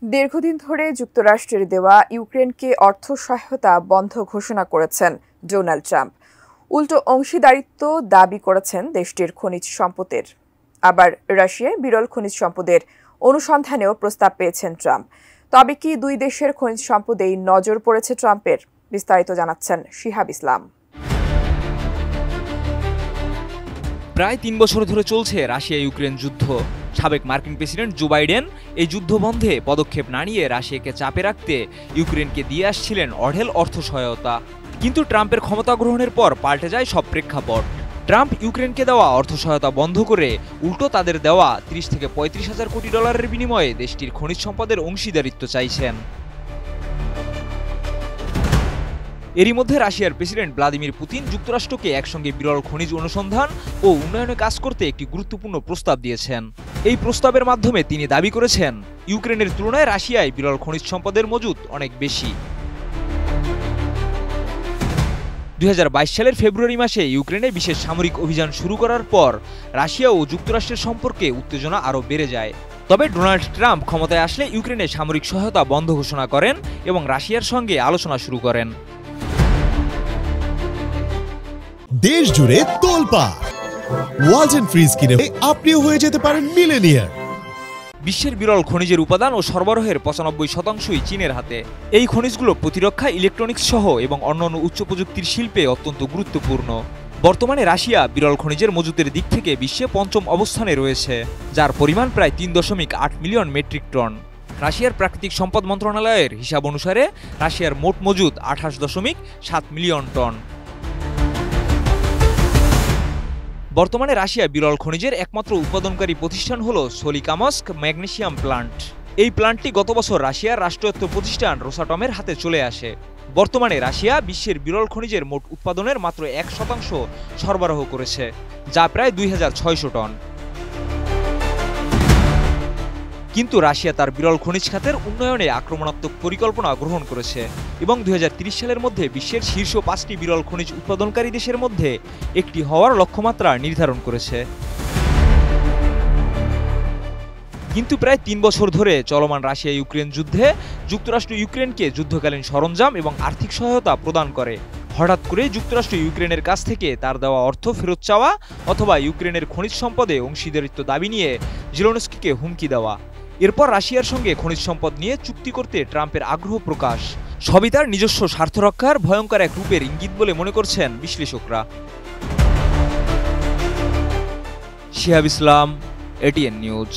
দীর্ঘদিন ধরে যুক্তরাষ্ট্রের দেওয়া ইউক্রেনকে অর্থ সহায়তা বন্ধ ঘোষণা করেছেন ডোনাল্ড ট্রাম্প। উল্টো অংশীদারিত্ব দাবি করেছেন দেশটির খনিজ সম্পদের। আবার রাশিয়ায় বিরল খনিজ সম্পদের অনুসন্ধানেও প্রস্তাব পেয়েছেন ট্রাম্প। তবে কি দুই দেশের খনিজ সম্পদেই নজর পড়েছে ট্রাম্পের? বিস্তারিত জানাচ্ছেন শিহাব ইসলাম। প্রায় ৩ বছর ধরে চলছে রাশিয়া ইউক্রেন যুদ্ধ। সাবেক মার্কিন প্রেসিডেন্ট জো বাইডেন এই যুদ্ধ বন্ধে পদক্ষেপ না নিয়ে রাশিয়াকে চাপে রাখতে ইউক্রেনকে দিয়ে আসছিলেন অঢেল অর্থ সহায়তা। কিন্তু ট্রাম্পের ক্ষমতা গ্রহণের পর পাল্টে যায় সব প্রেক্ষাপট। ট্রাম্প ইউক্রেনকে দেওয়া অর্থ সহায়তা বন্ধ করে উল্টো তাদের দেওয়া ৩০ থেকে ৩৫ হাজার কোটি ডলারের বিনিময়ে দেশটির খনিজ সম্পদের অংশীদারিত্ব চাইছেন। এরই মধ্যে রাশিয়ার প্রেসিডেন্ট ভ্লাদিমির পুতিন যুক্তরাষ্ট্রকে একসঙ্গে বিরল খনিজ অনুসন্ধান ও উন্নয়নে কাজ করতে একটি গুরুত্বপূর্ণ প্রস্তাব দিয়েছেন। এই প্রস্তাবের মাধ্যমে তিনি দাবি করেছেন, ইউক্রেনের তুলনায় রাশিয়ায় বিরল খনিজ সম্পদের মজুত অনেক বেশি। ২০২২ সালের ফেব্রুয়ারি মাসে ইউক্রেনে বিশেষ সামরিক অভিযান শুরু করার পর রাশিয়া ও যুক্তরাষ্ট্রের সম্পর্কে উত্তেজনা আরও বেড়ে যায়। তবে ডোনাল্ড ট্রাম্প ক্ষমতায় আসলে ইউক্রেনে সামরিক সহায়তা বন্ধ ঘোষণা করেন এবং রাশিয়ার সঙ্গে আলোচনা শুরু করেন। দেশ জুড়ে তোলপাড় ওয়ালটন ফ্রিজ কিনে আপনিও হয়ে যেতে পারেন মিলেনিয়ার। বিশ্বের বিরল খনিজের উপাদান ও সরবরাহের ৯৫%ই চীনের হাতে। এই খনিজগুলো প্রতিরক্ষা, ইলেকট্রনিক্স সহ এবং অন্যান্য উচ্চ প্রযুক্তির শিল্পে অত্যন্ত গুরুত্বপূর্ণ। বর্তমানে রাশিয়া বিরল খনিজের মজুতের দিক থেকে বিশ্বে পঞ্চম অবস্থানে রয়েছে, যার পরিমাণ প্রায় ৩.৮ মিলিয়ন মেট্রিক টন। রাশিয়ার প্রাকৃতিক সম্পদ মন্ত্রণালয়ের হিসাব অনুসারে রাশিয়ার মোট মজুত ২৮.৭ মিলিয়ন টন। বর্তমানে রাশিয়া বিরল খনিজের একমাত্র উৎপাদনকারী প্রতিষ্ঠান হল সোলিকামস্ক ম্যাগনেসিয়াম প্লান্ট। এই প্লান্টটি গত বছর রাশিয়ার রাষ্ট্রায়ত্ত প্রতিষ্ঠান রোসাটমের হাতে চলে আসে। বর্তমানে রাশিয়া বিশ্বের বিরল খনিজের মোট উৎপাদনের মাত্র ১% সরবরাহ করেছে, যা প্রায় ২৬০০ টন। কিন্তু রাশিয়া তার বিরল খনিজ খাতের উন্নয়নে আক্রমণাত্মক পরিকল্পনা গ্রহণ করেছে এবং ২০৩০ সালের মধ্যে বিশ্বের শীর্ষ ৫টি বিরল খনিজ উৎপাদনকারী দেশের মধ্যে একটি হওয়ার লক্ষ্যমাত্রা নির্ধারণ করেছে। কিন্তু প্রায় ৩ বছর ধরে চলমান রাশিয়া ইউক্রেন যুদ্ধে যুক্তরাষ্ট্র ইউক্রেনকে যুদ্ধকালীন সরঞ্জাম এবং আর্থিক সহায়তা প্রদান করে। হঠাৎ করে যুক্তরাষ্ট্র ইউক্রেনের কাছ থেকে তার দেওয়া অর্থ ফেরত চাওয়া অথবা ইউক্রেনের খনিজ সম্পদে অংশীদারিত্ব দাবি নিয়ে জেলেনস্কিকে হুমকি দেওয়া, এরপর রাশিয়ার সঙ্গে খনিজ সম্পদ নিয়ে চুক্তি করতে ট্রাম্পের আগ্রহ প্রকাশ, সবই তার নিজস্ব স্বার্থ রক্ষার ভয়ঙ্কর এক রূপের ইঙ্গিত বলে মনে করছেন বিশ্লেষকরা। শিহাব ইসলাম, এটিএন নিউজ।